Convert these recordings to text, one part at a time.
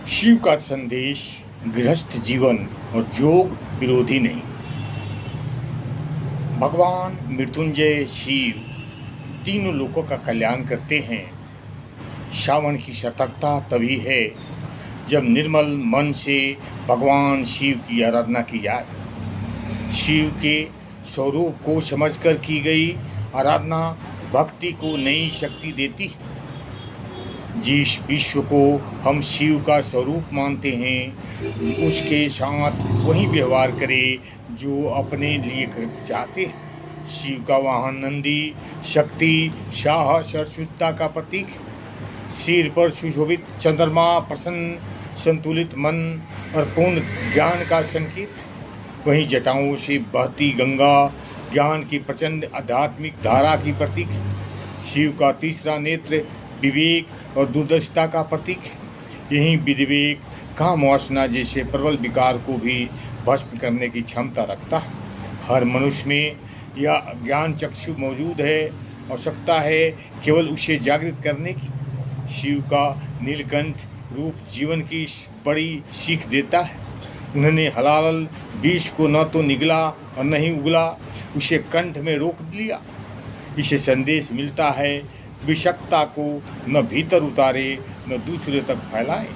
शिव का संदेश गृहस्थ जीवन और योग विरोधी नहीं। भगवान मृत्युंजय शिव तीनों लोकों का कल्याण करते हैं। श्रावण की सतर्कता तभी है जब निर्मल मन से भगवान शिव की आराधना की जाए। शिव के स्वरूप को समझकर की गई आराधना भक्ति को नई शक्ति देती। जिस विश्व को हम शिव का स्वरूप मानते हैं उसके साथ वही व्यवहार करें जो अपने लिए चाहते हैं। शिव का वाहन नंदी शक्ति साहस और शुद्धता का प्रतीक। सिर पर सुशोभित चंद्रमा प्रसन्न संतुलित मन और पूर्ण ज्ञान का संकेत। वहीं जटाओं से बहती गंगा ज्ञान की प्रचंड आध्यात्मिक धारा की प्रतीक। शिव का तीसरा नेत्र विवेक और दूरदर्शिता का प्रतीक है। यही विवेक काम वासना जैसे प्रबल विकार को भी भस्म करने की क्षमता रखता है। हर मनुष्य में यह ज्ञान चक्षु मौजूद है, आवश्यकता है केवल उसे जागृत करने की। शिव का नीलकंठ रूप जीवन की बड़ी सीख देता है। उन्होंने हलाल बीज को न तो निगला और न ही उगला, उसे कंठ में रोक लिया। इसे संदेश मिलता है विषक्ता को न भीतर उतारे न दूसरे तक फैलाए।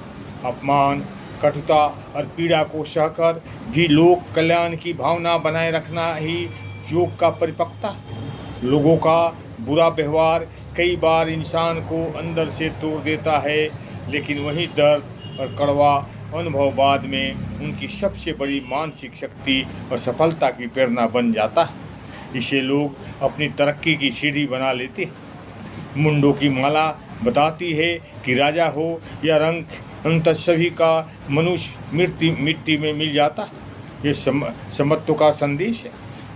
अपमान कटुता और पीड़ा को सहकर भी लोक कल्याण की भावना बनाए रखना ही योग का परिपक्वता। लोगों का बुरा व्यवहार कई बार इंसान को अंदर से तोड़ देता है, लेकिन वही दर्द और कड़वा अनुभव बाद में उनकी सबसे बड़ी मानसिक शक्ति और सफलता की प्रेरणा बन जाता है। इसे लोग अपनी तरक्की की सीढ़ी बना लेते हैं। मुंडों की माला बताती है कि राजा हो या रंक, अंत सभी का मनुष्य मिट्टी में मिल जाता है। ये समत्व का संदेश है।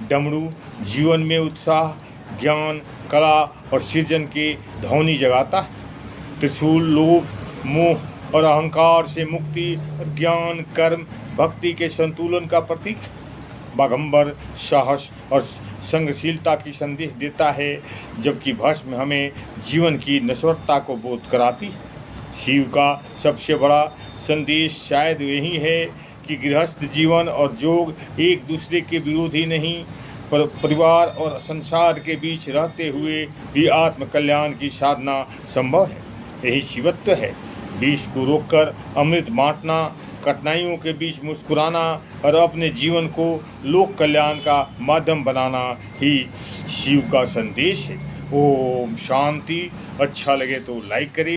डमरू जीवन में उत्साह ज्ञान कला और सृजन की ध्वनि जगाता है। त्रिशूल लोभ मोह और अहंकार से मुक्ति और ज्ञान कर्म भक्ति के संतुलन का प्रतीक। बागंबर साहस और संगशीलता की संदेश देता है, जबकि भस्म हमें जीवन की नश्वरता को बोध कराती। शिव का सबसे बड़ा संदेश शायद यही है कि गृहस्थ जीवन और योग एक दूसरे के विरोधी नहीं, पर परिवार और संसार के बीच रहते हुए भी आत्म कल्याण की साधना संभव है। यही शिवत्व है। विष को रोककर अमृत बांटना, कठिनाइयों के बीच मुस्कुराना और अपने जीवन को लोक कल्याण का माध्यम बनाना ही शिव का संदेश है। ओम शांति। अच्छा लगे तो लाइक करें।